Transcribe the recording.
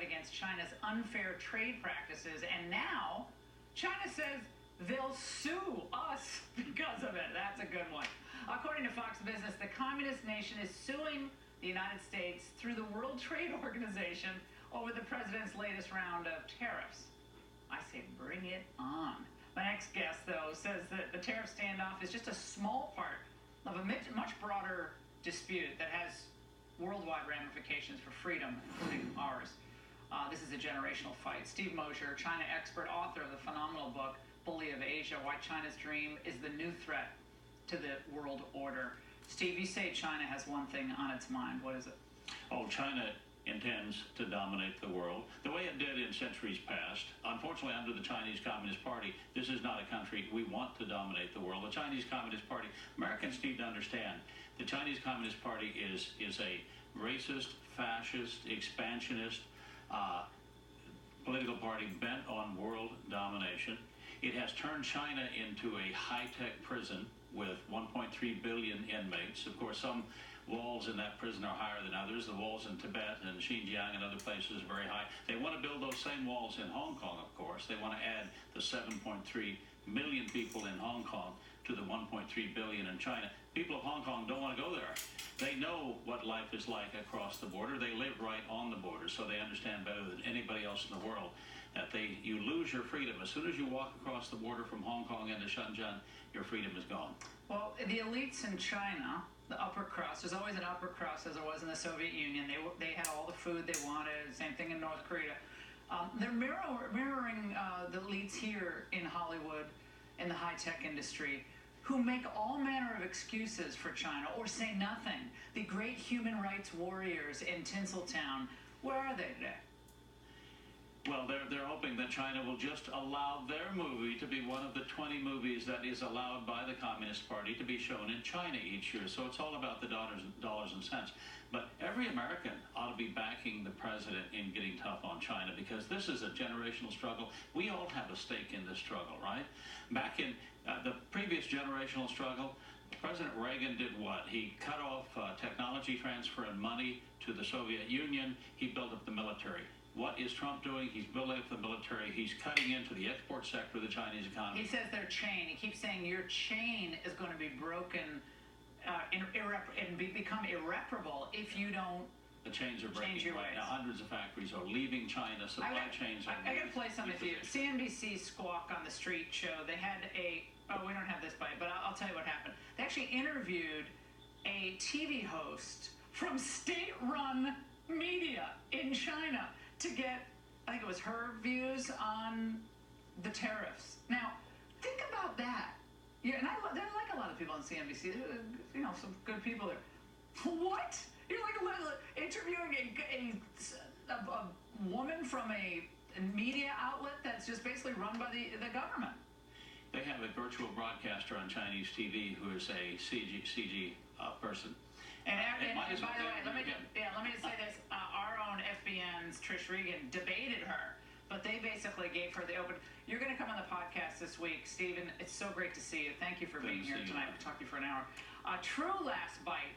fight against China's unfair trade practices, and now China says they'll sue us because of it. That's a good one. According to Fox Business, the communist nation is suing the United States through the World Trade Organization over the president's latest round of tariffs. I say bring it on. My next guest, though, says that the tariff standoff is just a small part of a much broader dispute that has worldwide ramifications for freedom, including ours. This is a generational fight. Steve Mosher, China expert, author of the phenomenal book, Bully of Asia, Why China's Dream is the New Threat to the World Order. Steve, you say China has one thing on its mind. What is it? Oh, China intends to dominate the world the way it did in centuries past. Unfortunately, under the Chinese Communist Party, this is not a country we want to dominate the world. The Chinese Communist Party, Americans need to understand, the Chinese Communist Party is a racist, fascist, expansionist political party bent on world domination. It has turned China into a high-tech prison with 1.3 billion inmates. Of course, some walls in that prison are higher than others. The walls in Tibet and Xinjiang and other places are very high. They want to build those same walls in Hong Kong, of course. They want to add the 7.3 million people in Hong Kong to the 1.3 billion in China. People of Hong Kong don't want to go there. They know what life is like across the border. They live right on the border, so they understand better than anybody else in the world that you lose your freedom. As soon as you walk across the border from Hong Kong into Shenzhen, your freedom is gone. Well, the elites in China, the upper crust, there's always an upper crust as there was in the Soviet Union. They had all the food they wanted, same thing in North Korea. They're mirroring the elites here in Hollywood, in the high-tech industry, who make all manner of excuses for China or say nothing. The great human rights warriors in Tinseltown, where are they today? Well, they're hoping that China will just allow their movie to be one of the 20 movies that is allowed by the Communist Party to be shown in China each year. So it's all about the dollars and cents. But every American ought to be backing the president in getting tough on China, because this is a generational struggle. We all have a stake in this struggle, right? Back in the previous generational struggle, President Reagan did what? He cut off technology transfer and money to the Soviet Union. He built up the military. What is Trump doing? He's building up the military. He's cutting into the export sector of the Chinese economy. He says their chain. He keeps saying your chain is going to be broken and become irreparable if you don't. The chains are breaking right now. Hundreds of factories are leaving China. Supply chains are. I got to play something for you. CNBC Squawk on the Street show. They had we don't have this bite, but I'll tell you what happened. They actually interviewed a TV host from state-run media in China to get, I think it was her views on the tariffs. Now, think about that. Yeah, and there are like a lot of people on CNBC. Some good people there. What? You're like interviewing a woman from a media outlet that's just basically run by the government. They have a virtual broadcaster on Chinese TV who is a CG person. And by the way, let me just say this. Our own FBN's Trish Regan debated her, but they basically gave her the open. You're going to come on the podcast this week, Stephen. It's so great to see you. Thank you for being here tonight. We'll talk to you for an hour. True last bite.